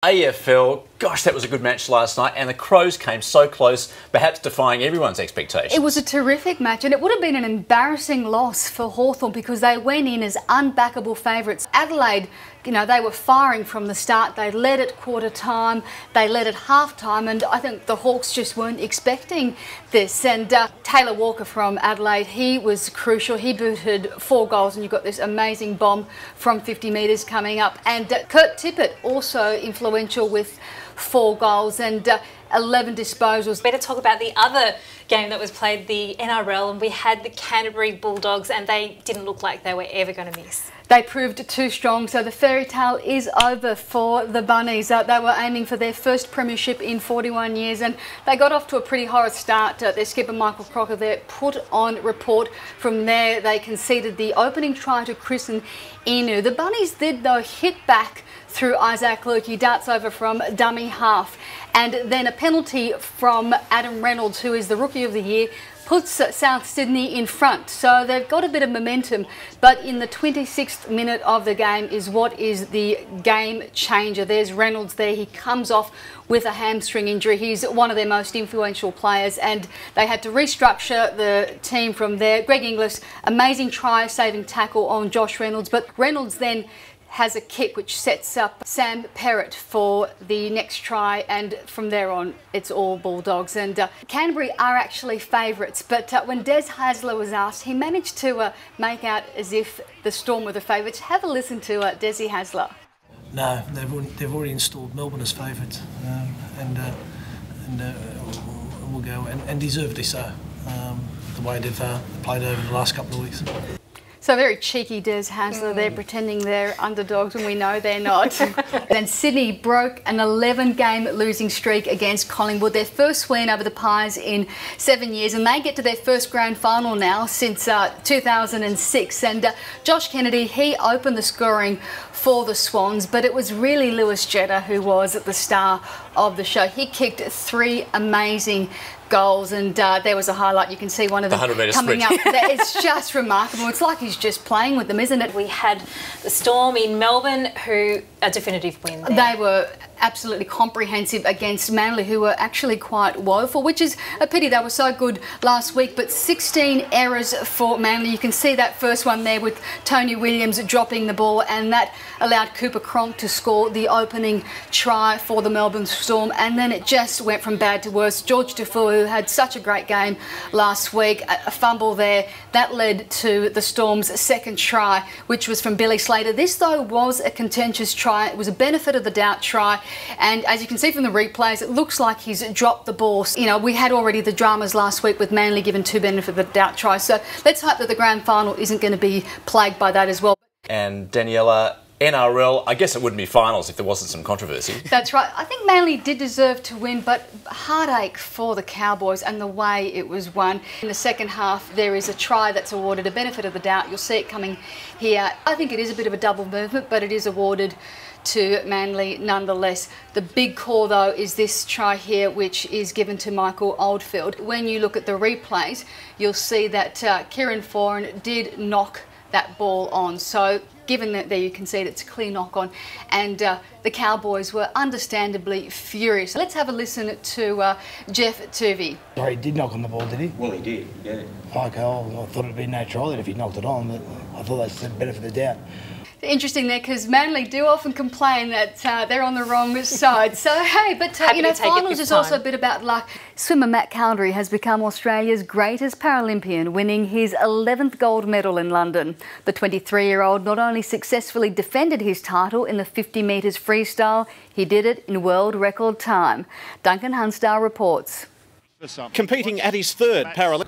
AFL, gosh, that was a good match last night, and the Crows came so close, perhaps defying everyone's expectations. It was a terrific match, and it would have been an embarrassing loss for Hawthorn because they went in as unbackable favourites. Adelaide, you know, they were firing from the start. They led at quarter time, they led at half time, and I think the Hawks just weren't expecting this. And Taylor Walker from Adelaide, he was crucial. He booted 4 goals, and you've got this amazing bomb from 50 metres coming up. And Kurt Tippett, also influential with 4 goals and 11 disposals. Better talk about the other game that was played, the NRL, and we had the Canterbury Bulldogs, and they didn't look like they were ever going to miss. They proved too strong, so the fairy tale is over for the Bunnies. They were aiming for their first premiership in 41 years, and they got off to a pretty horrid start. Their skipper Michael Crocker there put on report. From there, they conceded the opening try to Chris and Inu. The Bunnies did, though, hit back through Isaac Luke. He darts over from dummy half, and then a penalty from Adam Reynolds, who is the Rookie of the Year, puts South Sydney in front. So they've got a bit of momentum, but in the 26th minute of the game is what is the game changer. There's Reynolds there. He comes off with a hamstring injury. He's one of their most influential players, and they had to restructure the team from there. Greg Inglis, amazing try, saving tackle on Josh Reynolds, but Reynolds then has a kick which sets up Sam Perrott for the next try, and from there on it's all Bulldogs. And Canterbury are actually favourites, but when Des Hasler was asked, he managed to make out as if the Storm were the favourites. Have a listen to Desi Hasler. No, they've already installed Melbourne as favourites, and we'll go, and deservedly so, the way they've played over the last couple of weeks. So very cheeky Des Hasler there, pretending they're underdogs when we know they're not. Then Sydney broke an 11-game losing streak against Collingwood, their first win over the Pies in 7 years, and they get to their first grand final now since 2006. And Josh Kennedy, he opened the scoring for the Swans, but it was really Lewis Jetta who was the star of the show. He kicked 3 amazing goals, and there was a highlight. You can see one of them coming up. It's just remarkable. It's like he's just playing with them, isn't it? We had the Storm in Melbourne, who a definitive win there. They were absolutely comprehensive against Manly, who were actually quite woeful, which is a pity. They were so good last week, but 16 errors for Manly. You can see that first one there with Tony Williams dropping the ball, and that allowed Cooper Cronk to score the opening try for the Melbourne Storm, and then it just went from bad to worse. George Defoe, who had such a great game last week, a fumble there, that led to the Storm's second try, which was from Billy Slater. This, though, was a contentious try. It was a benefit of the doubt try, and as you can see from the replays, it looks like he's dropped the ball. You know, we had already the dramas last week with Manly given 2 benefit of the doubt tries, so let's hope that the grand final isn't going to be plagued by that as well. And Daniela, NRL, I guess it wouldn't be finals if there wasn't some controversy. That's right. I think Manly did deserve to win, but heartache for the Cowboys and the way it was won. In the second half, there is a try that's awarded a benefit of the doubt. You'll see it coming here. I think it is a bit of a double movement, but it is awarded to Manly nonetheless. The big call, though, is this try here, which is given to Michael Oldfield. When you look at the replays, you'll see that Kieran Foran did knock that ball on. So given that there you can see that it's a clear knock on, and the Cowboys were understandably furious. Let's have a listen to Jeff Tuvey. Sorry, he did knock on the ball, did he? Well, he did, yeah. Okay, well, I thought it'd be no try then if he knocked it on, but I thought they said better for the doubt. Interesting there, because Manly do often complain that they're on the wrong side. So, hey, but you know, finals is also a bit about luck. Swimmer Matt Cowdery has become Australia's greatest Paralympian, winning his 11th gold medal in London. The 23-year-old not only successfully defended his title in the 50 metres freestyle, he did it in world record time. Duncan Hunstar reports. Competing at his 3rd Paralympic.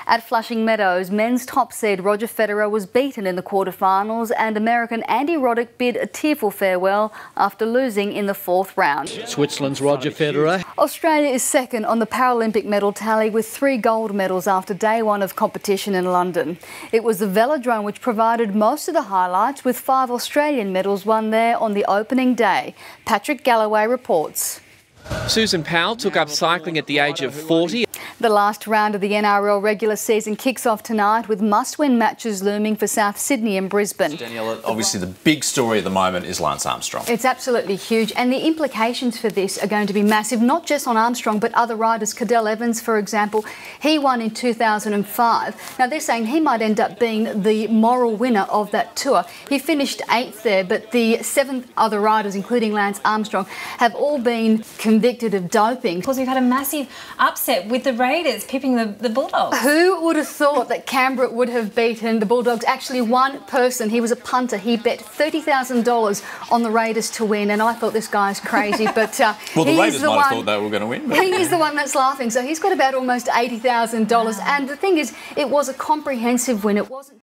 At Flushing Meadows, men's top seed Roger Federer was beaten in the quarterfinals, and American Andy Roddick bid a tearful farewell after losing in the 4th round. Switzerland's Roger Federer. Australia is second on the Paralympic medal tally with 3 gold medals after day 1 of competition in London. It was the velodrome which provided most of the highlights, with 5 Australian medals won there on the opening day. Patrick Galloway reports. Susan Powell took up cycling at the age of 40. The last round of the NRL regular season kicks off tonight with must-win matches looming for South Sydney and Brisbane. Daniela, obviously the big story at the moment is Lance Armstrong. It's absolutely huge, and the implications for this are going to be massive, not just on Armstrong but other riders. Cadel Evans, for example, he won in 2005. Now they're saying he might end up being the moral winner of that tour. He finished 8th there, but the 7 other riders, including Lance Armstrong, have all been convicted of doping. Because we've had a massive upset with the Raiders pipping the Bulldogs. Who would have thought that Canberra would have beaten the Bulldogs? Actually, one person, he was a punter, he bet $30,000 on the Raiders to win, and I thought this guy's crazy, but well, the Raiders might have thought they were going to win. He is the one that's laughing, so he's got about almost $80,000, and the thing is, it was a comprehensive win. It wasn't